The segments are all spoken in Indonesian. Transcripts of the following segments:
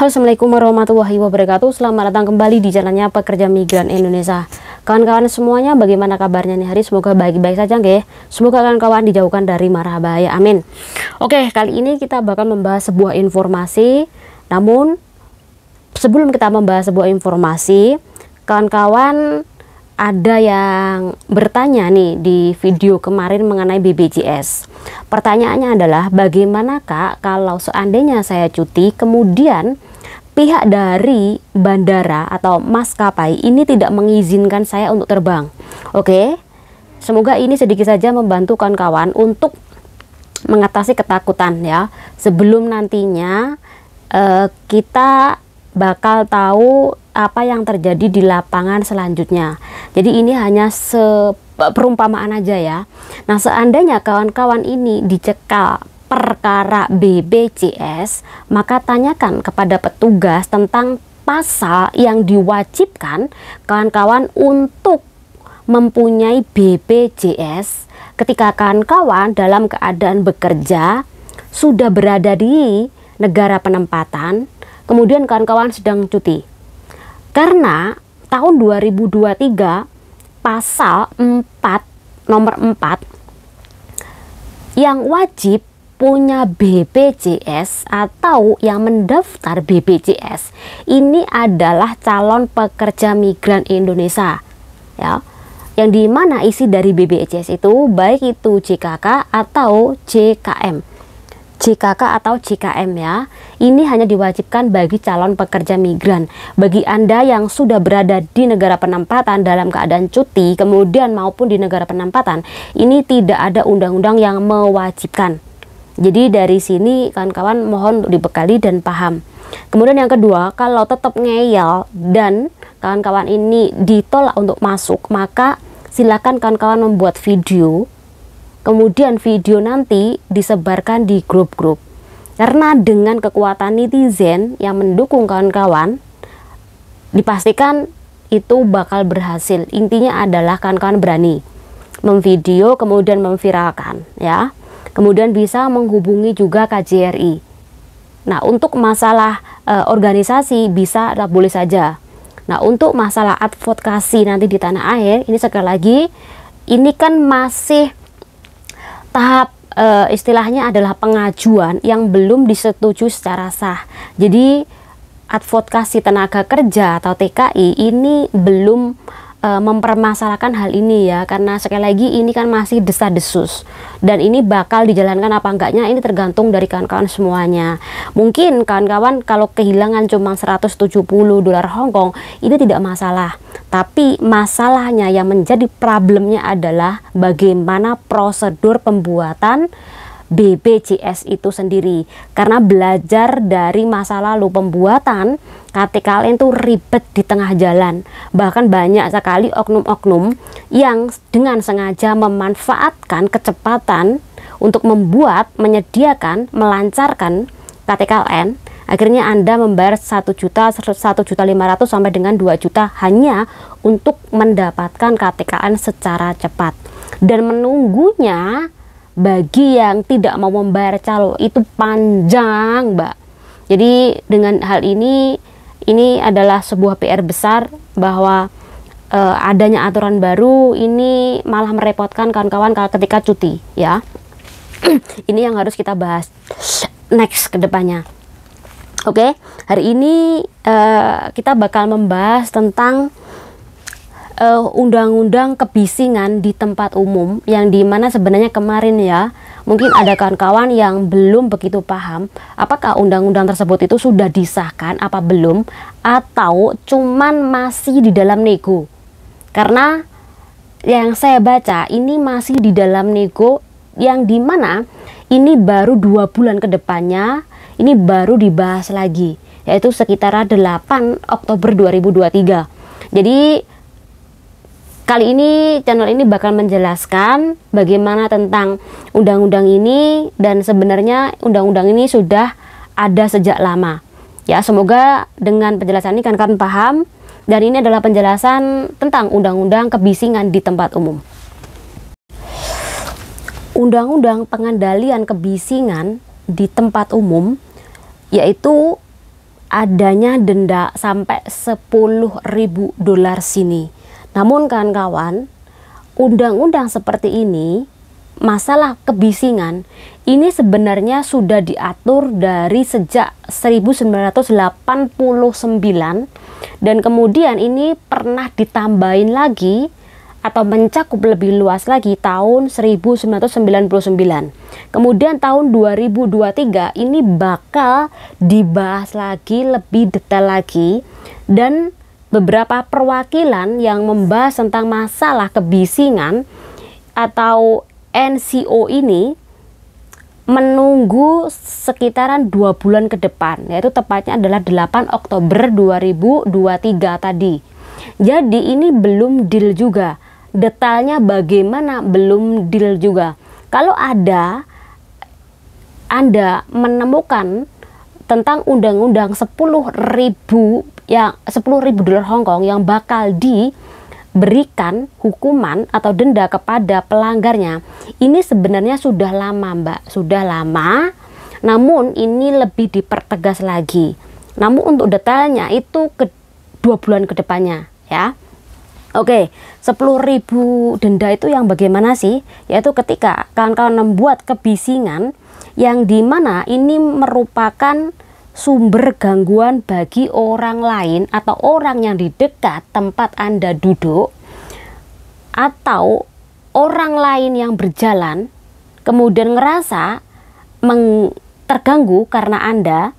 Assalamualaikum warahmatullahi wabarakatuh. Selamat datang kembali di channelnya Pekerja Migran Indonesia. Kawan-kawan semuanya, bagaimana kabarnya nih hari? Semoga baik-baik saja, nggih. Semoga kawan-kawan dijauhkan dari mara bahaya. Amin. Oke, kali ini kita bakal membahas sebuah informasi. Namun sebelum kita membahas sebuah informasi, kawan-kawan ada yang bertanya nih di video kemarin mengenai BPJS. Pertanyaannya adalah, bagaimana Kak kalau seandainya saya cuti kemudian pihak dari bandara atau maskapai ini tidak mengizinkan saya untuk terbang? Oke, semoga ini sedikit saja membantu kawan-kawan untuk mengatasi ketakutan ya, sebelum nantinya kita bakal tahu apa yang terjadi di lapangan selanjutnya. Jadi ini hanya perumpamaan aja ya. Nah, seandainya kawan-kawan ini dicekal perkara BPJS, maka tanyakan kepada petugas tentang pasal yang diwajibkan kawan-kawan untuk mempunyai BPJS ketika kawan-kawan dalam keadaan bekerja, sudah berada di negara penempatan, kemudian kawan-kawan sedang cuti. Karena tahun 2023 pasal 4 nomor 4 yang wajib punya BPJS atau yang mendaftar BPJS ini adalah calon pekerja migran Indonesia ya, yang dimana isi dari BPJS itu baik itu JKK atau JKM. JKK atau JKM ya, ini hanya diwajibkan bagi calon pekerja migran. Bagi Anda yang sudah berada di negara penempatan dalam keadaan cuti kemudian maupun di negara penempatan, ini tidak ada undang-undang yang mewajibkan. Jadi dari sini kawan-kawan mohon dibekali dan paham. Kemudian yang kedua, kalau tetap ngeyel dan kawan-kawan ini ditolak untuk masuk, maka silakan kawan-kawan membuat video. Kemudian video nanti disebarkan di grup-grup. Karena dengan kekuatan netizen yang mendukung kawan-kawan, dipastikan itu bakal berhasil. Intinya adalah kawan-kawan berani memvideo kemudian memviralkan ya. Kemudian bisa menghubungi juga KJRI. Nah, untuk masalah organisasi bisa boleh saja. Nah, untuk masalah advokasi nanti di tanah air, ini sekali lagi ini kan masih tahap istilahnya adalah pengajuan yang belum disetujui secara sah. Jadi advokasi tenaga kerja atau TKI ini belum mempermasalahkan hal ini ya, karena sekali lagi ini kan masih desas-desus dan ini bakal dijalankan apa enggaknya ini tergantung dari kawan-kawan semuanya. Mungkin kawan-kawan kalau kehilangan cuma 170 dolar Hongkong ini tidak masalah, tapi masalahnya yang menjadi problemnya adalah bagaimana prosedur pembuatan BPJS itu sendiri. Karena belajar dari masa lalu pembuatan KTKLN itu ribet di tengah jalan. Bahkan banyak sekali oknum-oknum yang dengan sengaja memanfaatkan kecepatan untuk membuat, menyediakan, melancarkan KTKLN. Akhirnya Anda membayar 1 juta, 1.500.000 sampai dengan 2 juta hanya untuk mendapatkan KTKLN secara cepat. Dan menunggunya bagi yang tidak mau membayar calo itu panjang, Mbak. Jadi dengan hal ini adalah sebuah PR besar bahwa adanya aturan baru ini malah merepotkan kawan-kawan ketika cuti ya. Ini yang harus kita bahas next ke depannya. Oke, hari ini kita bakal membahas tentang undang-undang kebisingan di tempat umum, yang dimana sebenarnya kemarin ya mungkin ada kawan-kawan yang belum begitu paham apakah undang-undang tersebut itu sudah disahkan apa belum, atau cuman masih di dalam nego. Karena yang saya baca ini masih di dalam nego, yang dimana ini baru 2 bulan ke depannya ini baru dibahas lagi, yaitu sekitar 8 Oktober 2023. Jadi kali ini channel ini bakal menjelaskan bagaimana tentang undang-undang ini, dan sebenarnya undang-undang ini sudah ada sejak lama. Ya, semoga dengan penjelasan ini kan paham, dan ini adalah penjelasan tentang undang-undang kebisingan di tempat umum. Undang-undang pengendalian kebisingan di tempat umum yaitu adanya denda sampai 10.000 dolar sini. Namun kawan-kawan, undang-undang seperti ini, masalah kebisingan ini sebenarnya sudah diatur dari sejak 1989, dan kemudian ini pernah ditambahin lagi atau mencakup lebih luas lagi tahun 1999. Kemudian tahun 2023 ini bakal dibahas lagi lebih detail lagi, dan beberapa perwakilan yang membahas tentang masalah kebisingan atau NCO ini menunggu sekitaran 2 bulan ke depan, yaitu tepatnya adalah 8 Oktober 2023 tadi. Jadi ini belum deal juga, detailnya bagaimana belum deal juga. Kalau Anda menemukan tentang undang-undang 10.000 dolar Hong Kong yang bakal diberikan hukuman atau denda kepada pelanggarnya, ini sebenarnya sudah lama, Mbak, sudah lama. Namun ini lebih dipertegas lagi. Namun untuk detailnya itu ke 2 bulan ke depannya, ya. Oke, 10.000 denda itu yang bagaimana sih? Yaitu ketika kawan-kawan membuat kebisingan yang dimana ini merupakan sumber gangguan bagi orang lain atau orang yang di dekat tempat Anda duduk, atau orang lain yang berjalan kemudian ngerasa terganggu karena Anda,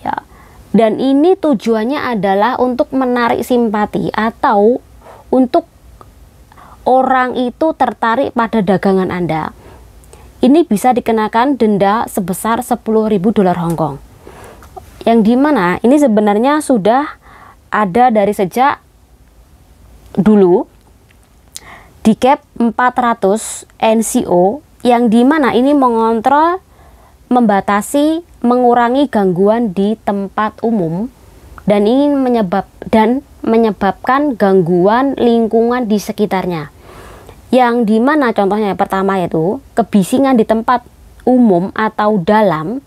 ya. Dan ini tujuannya adalah untuk menarik simpati atau untuk orang itu tertarik pada dagangan Anda. Ini bisa dikenakan denda sebesar 10.000 dolar Hong Kong. Yang dimana ini sebenarnya sudah ada dari sejak dulu di cap 400 NCO, yang dimana ini mengontrol, membatasi, mengurangi gangguan di tempat umum, dan ini menyebabkan gangguan lingkungan di sekitarnya. Yang dimana contohnya pertama yaitu kebisingan di tempat umum atau dalam,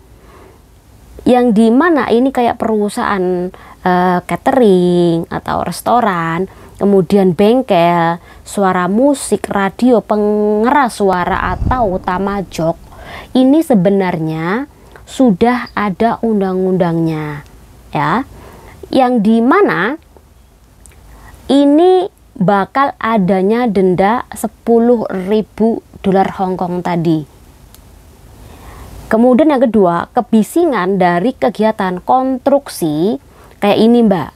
yang dimana ini kayak perusahaan catering atau restoran, kemudian bengkel, suara musik, radio, pengeras suara atau tamajok. Ini sebenarnya sudah ada undang-undangnya, ya, yang dimana ini bakal adanya denda 10.000 dolar Hong Kong tadi. Kemudian yang kedua, kebisingan dari kegiatan konstruksi kayak ini, Mbak.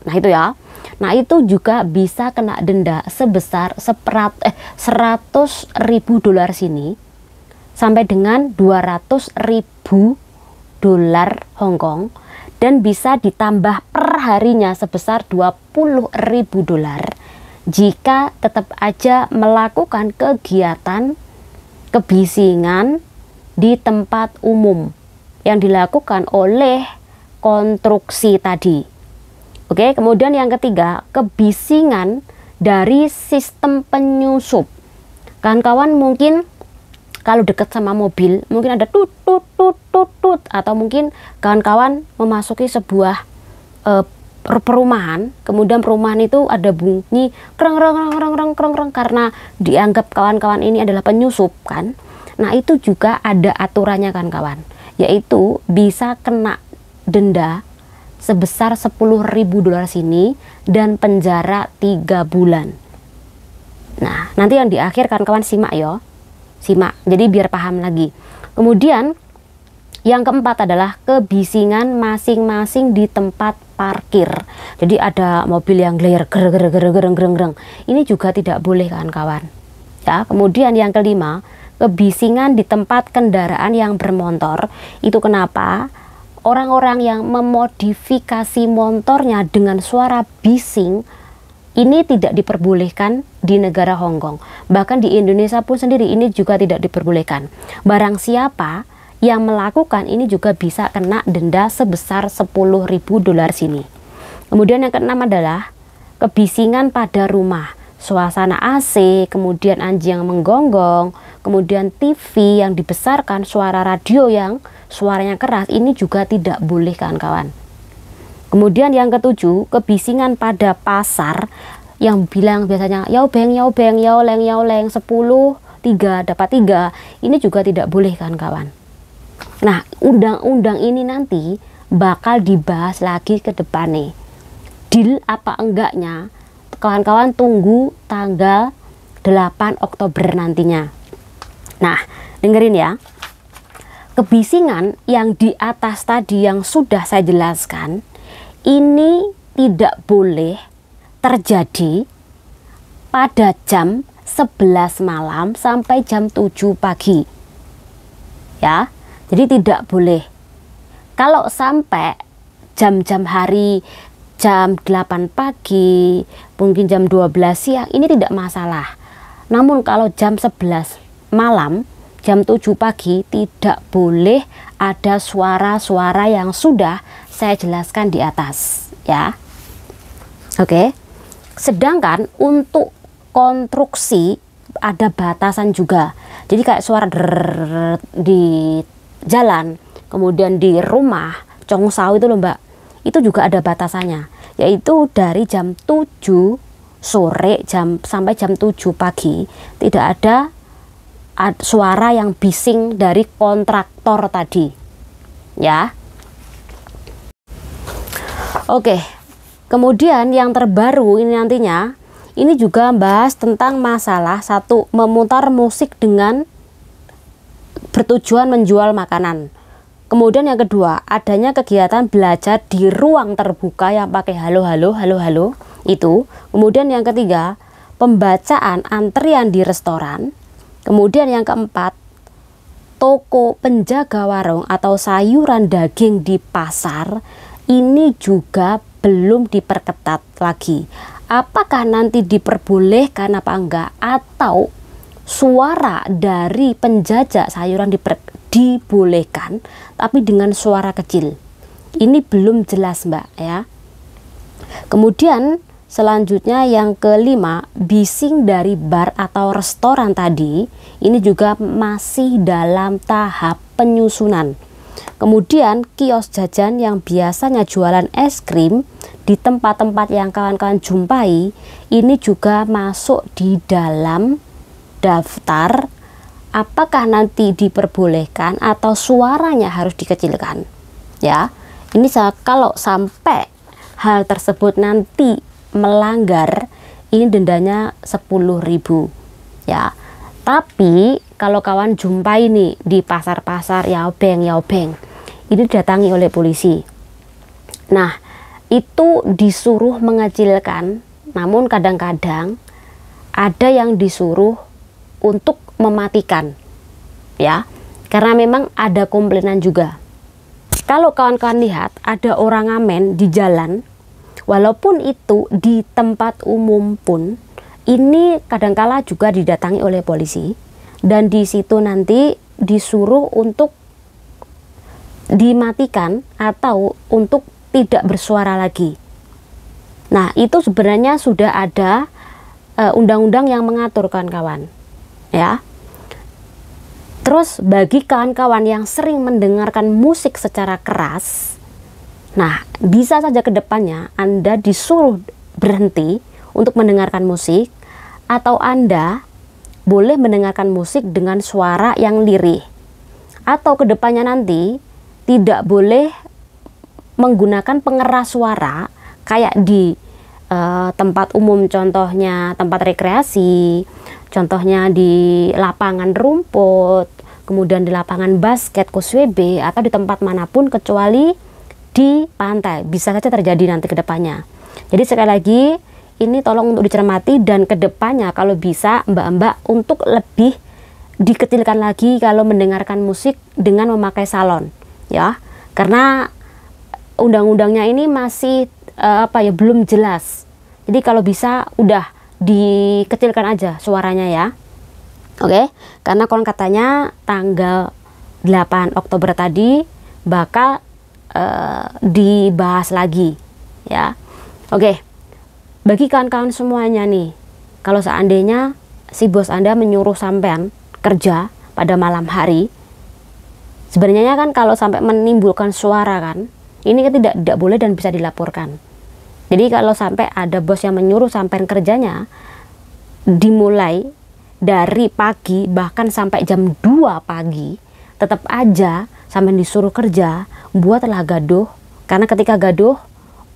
Nah itu ya. Nah itu juga bisa kena denda sebesar 100.000 dolar sini sampai dengan 200.000 dolar Hong Kong, dan bisa ditambah per harinya sebesar 20.000 dolar jika tetap aja melakukan kegiatan kebisingan di tempat umum yang dilakukan oleh konstruksi tadi. Oke, kemudian yang ketiga, kebisingan dari sistem penyusup. Kawan-kawan mungkin kalau dekat sama mobil mungkin ada tut tut tut tut tut, atau mungkin kawan-kawan memasuki sebuah perumahan, kemudian perumahan itu ada bunyi kreng kreng kreng kreng kreng kreng karena dianggap kawan-kawan ini adalah penyusup kan. Nah itu juga ada aturannya kan kawan, yaitu bisa kena denda sebesar 10.000 dolar sini dan penjara 3 bulan. Nah nanti yang di akhir kawan-kawan simak yo, simak jadi biar paham lagi. Kemudian yang keempat adalah kebisingan masing-masing di tempat parkir. Jadi ada mobil yang glare gereng. Ini juga tidak boleh kawan-kawan. Ya, kemudian yang kelima, kebisingan di tempat kendaraan yang bermotor. Itu kenapa? Orang-orang yang memodifikasi motornya dengan suara bising ini tidak diperbolehkan di negara Hong Kong. Bahkan di Indonesia pun sendiri ini juga tidak diperbolehkan. Barang siapa yang melakukan ini juga bisa kena denda sebesar 10.000 dolar sini. Kemudian yang keenam adalah kebisingan pada rumah, suasana AC, kemudian anjing yang menggonggong, kemudian TV yang dibesarkan, suara radio yang suaranya keras, ini juga tidak boleh kawan-kawan. Kemudian yang ketujuh, kebisingan pada pasar yang bilang biasanya yaobeng, yaobeng, yaoleng, yaoleng, 10 3 dapat 3, ini juga tidak boleh kawan-kawan. Nah, undang-undang ini nanti bakal dibahas lagi ke depannya. Deal apa enggaknya, kawan-kawan tunggu tanggal 8 Oktober nantinya. Nah, dengerin ya. Kebisingan yang di atas tadi yang sudah saya jelaskan, ini tidak boleh terjadi pada jam 11 malam sampai jam 7 pagi. Ya, jadi tidak boleh. Kalau sampai jam-jam hari, jam 8 pagi, mungkin jam 12 siang, ini tidak masalah. Namun kalau jam 11 malam, jam 7 pagi, tidak boleh ada suara-suara yang sudah saya jelaskan di atas, ya. Oke. Sedangkan untuk konstruksi ada batasan juga. Jadi kayak suara di jalan, kemudian di rumah, congsau itu loh Mbak, itu juga ada batasannya, yaitu dari jam 7 sore sampai jam 7 pagi tidak ada suara yang bising dari kontraktor tadi, ya. Oke, kemudian yang terbaru ini nantinya, ini juga bahas tentang masalah satu, memutar musik dengan bertujuan menjual makanan. Kemudian yang kedua, adanya kegiatan belajar di ruang terbuka yang pakai halo halo halo halo itu. Kemudian yang ketiga, pembacaan antrian di restoran. Kemudian yang keempat, toko penjaga warung atau sayuran daging di pasar. Ini juga belum diperketat lagi. Apakah nanti diperbolehkan apa enggak, atau suara dari penjajah sayuran dibolehkan tapi dengan suara kecil, ini belum jelas Mbak, ya. Kemudian selanjutnya yang kelima, bising dari bar atau restoran tadi, ini juga masih dalam tahap penyusunan. Kemudian kios jajan yang biasanya jualan es krim di tempat-tempat yang kawan-kawan jumpai, ini juga masuk di dalam daftar apakah nanti diperbolehkan atau suaranya harus dikecilkan, ya. Ini kalau sampai hal tersebut nanti melanggar, ini dendanya 10.000, ya. Tapi kalau kawan jumpai nih di pasar-pasar yaobeng, ini didatangi oleh polisi. Nah, itu disuruh mengecilkan, namun kadang-kadang ada yang disuruh untuk mematikan, ya, karena memang ada komplainan juga. Kalau kawan-kawan lihat ada orang ngamen di jalan, walaupun itu di tempat umum pun, ini kadangkala juga didatangi oleh polisi, dan di situ nanti disuruh untuk dimatikan atau untuk tidak bersuara lagi. Nah, itu sebenarnya sudah ada undang-undang yang mengatur kawan-kawan, ya. Terus bagi kawan-kawan yang sering mendengarkan musik secara keras, nah bisa saja ke depannya Anda disuruh berhenti untuk mendengarkan musik, atau Anda boleh mendengarkan musik dengan suara yang lirih, atau ke depannya nanti tidak boleh menggunakan pengeras suara kayak di tempat umum, contohnya tempat rekreasi, contohnya di lapangan rumput, kemudian di lapangan basket, kuswebe, atau di tempat manapun kecuali di pantai. Bisa saja terjadi nanti ke depannya. Jadi sekali lagi, ini tolong untuk dicermati, dan ke depannya kalau bisa mbak-mbak untuk lebih dikecilkan lagi kalau mendengarkan musik dengan memakai salon, ya. Karena undang-undangnya ini masih belum jelas. Jadi kalau bisa udah dikecilkan aja suaranya, ya. Oke, karena konon katanya tanggal 8 Oktober tadi bakal dibahas lagi, ya. Oke, bagi kawan-kawan semuanya nih, kalau seandainya si bos Anda menyuruh sampean kerja pada malam hari, Sebenarnya kan kalau sampai menimbulkan suara kan, ini kan tidak boleh dan bisa dilaporkan. Jadi kalau sampai ada bos yang menyuruh sampai kerjanya dimulai dari pagi bahkan sampai jam 2 pagi, tetap aja sampai disuruh kerja, buatlah gaduh. Karena ketika gaduh,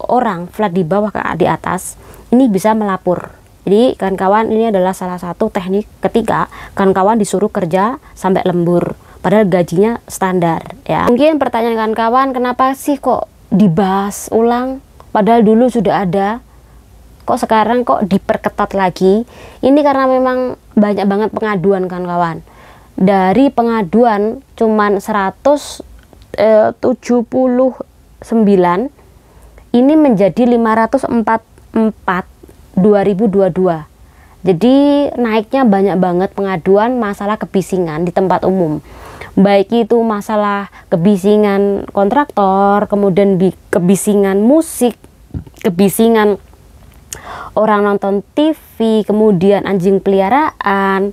orang flat di bawah ke di atas ini bisa melapor. Jadi kawan-kawan, ini adalah salah satu teknik ketika kawan-kawan disuruh kerja sampai lembur padahal gajinya standar ya. Mungkin pertanyaan kawan-kawan, kenapa sih kok dibahas ulang padahal dulu sudah ada, kok sekarang kok diperketat lagi? Ini karena memang banyak banget pengaduan kawan-kawan. Dari pengaduan cuman 179 ini menjadi 544 2022. Jadi naiknya banyak banget pengaduan masalah kebisingan di tempat umum, baik itu masalah kebisingan kontraktor, kemudian kebisingan musik, kebisingan orang nonton TV, kemudian anjing peliharaan,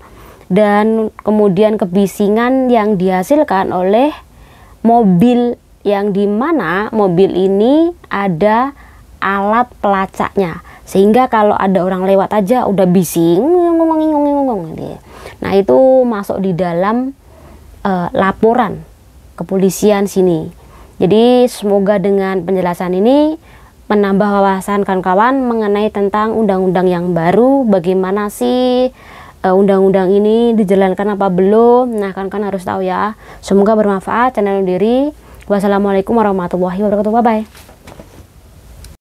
dan kemudian kebisingan yang dihasilkan oleh mobil, yang dimana mobil ini ada alat pelacaknya, sehingga kalau ada orang lewat aja udah bising ngomong. Nah itu masuk di dalam laporan kepolisian sini. Jadi semoga dengan penjelasan ini menambah wawasan kawan-kawan mengenai tentang undang-undang yang baru, bagaimana sih undang-undang ini dijalankan apa belum. Nah kawan-kawan harus tahu ya. Semoga bermanfaat. Channel diri. Wassalamualaikum warahmatullahi wabarakatuh. Bye bye.